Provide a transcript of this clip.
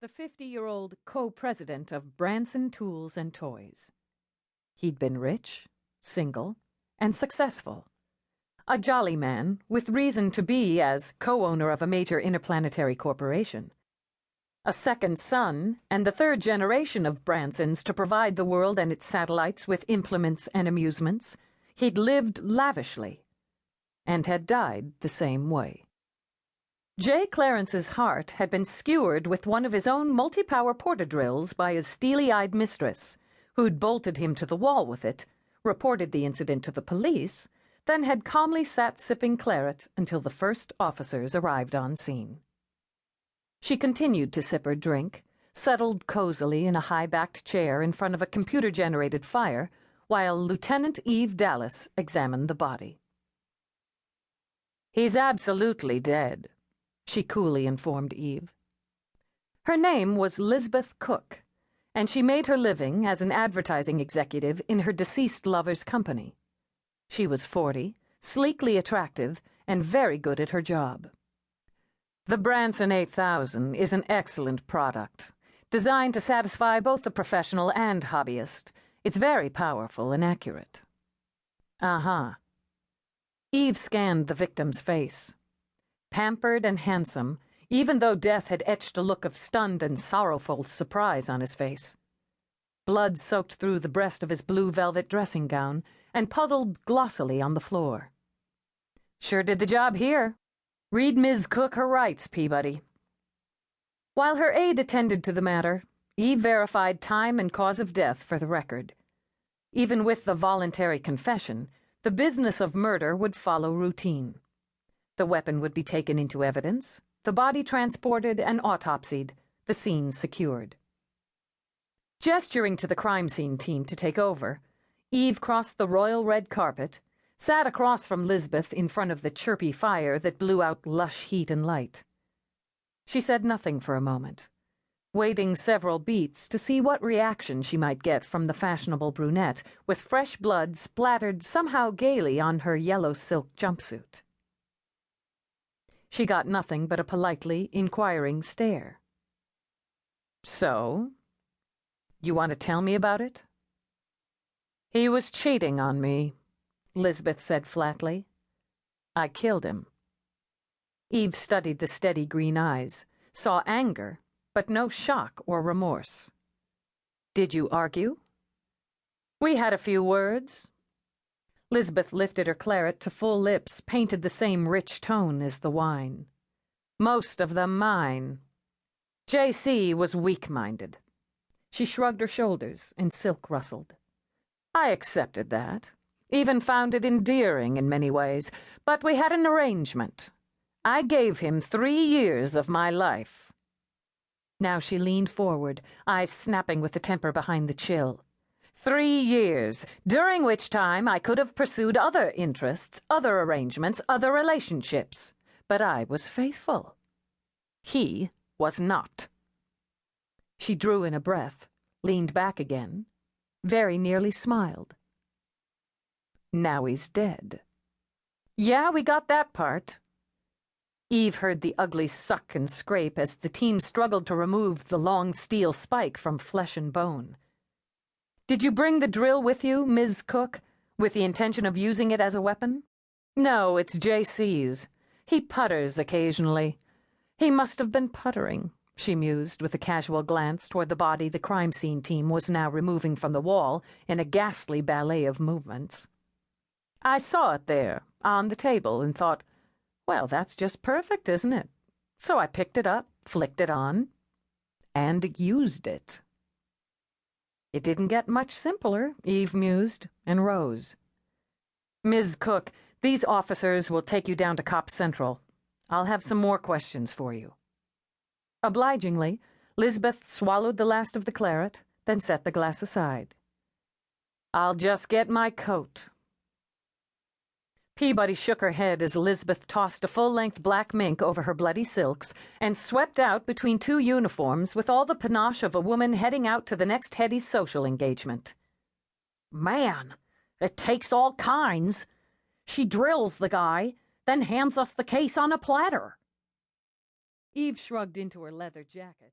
the 50-year-old co-president of Branson Tools and Toys. He'd been rich, single, and successful. A jolly man with reason to be as co-owner of a major interplanetary corporation. A second son and the third generation of Bransons to provide the world and its satellites with implements and amusements, he'd lived lavishly and had died the same way. J. Clarence's heart had been skewered with one of his own multi-power portadrills by his steely-eyed mistress, who'd bolted him to the wall with it, reported the incident to the police, then had calmly sat sipping claret until the first officers arrived on scene. She continued to sip her drink, settled cozily in a high-backed chair in front of a computer-generated fire, while Lieutenant Eve Dallas examined the body. "He's absolutely dead," she coolly informed Eve. Her name was Lisbeth Cook, and she made her living as an advertising executive in her deceased lover's company. She was 40, sleekly attractive, and very good at her job. The Branson 8000 is an excellent product, designed to satisfy both the professional and hobbyist. It's very powerful and accurate. Uh-huh. Eve scanned the victim's face. Pampered and handsome, even though death had etched a look of stunned and sorrowful surprise on his face. Blood soaked through the breast of his blue velvet dressing gown and puddled glossily on the floor. "Sure did the job here. Read Ms. Cook her rights, Peabody." While her aide attended to the matter, Eve verified time and cause of death for the record. Even with the voluntary confession, the business of murder would follow routine. The weapon would be taken into evidence, the body transported and autopsied, the scene secured. Gesturing to the crime scene team to take over, Eve crossed the royal red carpet, sat across from Lisbeth in front of the chirpy fire that blew out lush heat and light. She said nothing for a moment, waiting several beats to see what reaction she might get from the fashionable brunette with fresh blood splattered somehow gaily on her yellow silk jumpsuit. She got nothing but a politely inquiring stare. "So? You want to tell me about it?" "He was cheating on me," Lisbeth said flatly. "I killed him." Eve studied the steady green eyes, saw anger, but no shock or remorse. "Did you argue?" "We had a few words." Lisbeth lifted her claret to full lips, painted the same rich tone as the wine. "Most of them mine. J.C. was weak-minded." She shrugged her shoulders and silk rustled. "I accepted that, even found it endearing in many ways, but we had an arrangement. I gave him 3 years of my life." Now she leaned forward, eyes snapping with the temper behind the chill. 3 years, during which time I could have pursued other interests, other arrangements, other relationships. But I was faithful. He was not. She drew in a breath, leaned back again, very nearly smiled. "Now he's dead." "Yeah, we got that part." Eve heard the ugly suck and scrape as the team struggled to remove the long steel spike from flesh and bone. "Did you bring the drill with you, Ms. Cook, with the intention of using it as a weapon?" "No, it's J.C.'s. He putters occasionally. He must have been puttering," she mused with a casual glance toward the body the crime scene team was now removing from the wall in a ghastly ballet of movements. "I saw it there, on the table, and thought, well, that's just perfect, isn't it? So I picked it up, flicked it on, and used it." "It didn't get much simpler," Eve mused, and rose. "Ms. Cook, these officers will take you down to Cop Central. I'll have some more questions for you." Obligingly, Lisbeth swallowed the last of the claret, then set the glass aside. "I'll just get my coat." Peabody shook her head as Lisbeth tossed a full-length black mink over her bloody silks and swept out between 2 uniforms with all the panache of a woman heading out to the next heady social engagement. "Man, it takes all kinds. She drills the guy, then hands us the case on a platter." Eve shrugged into her leather jacket.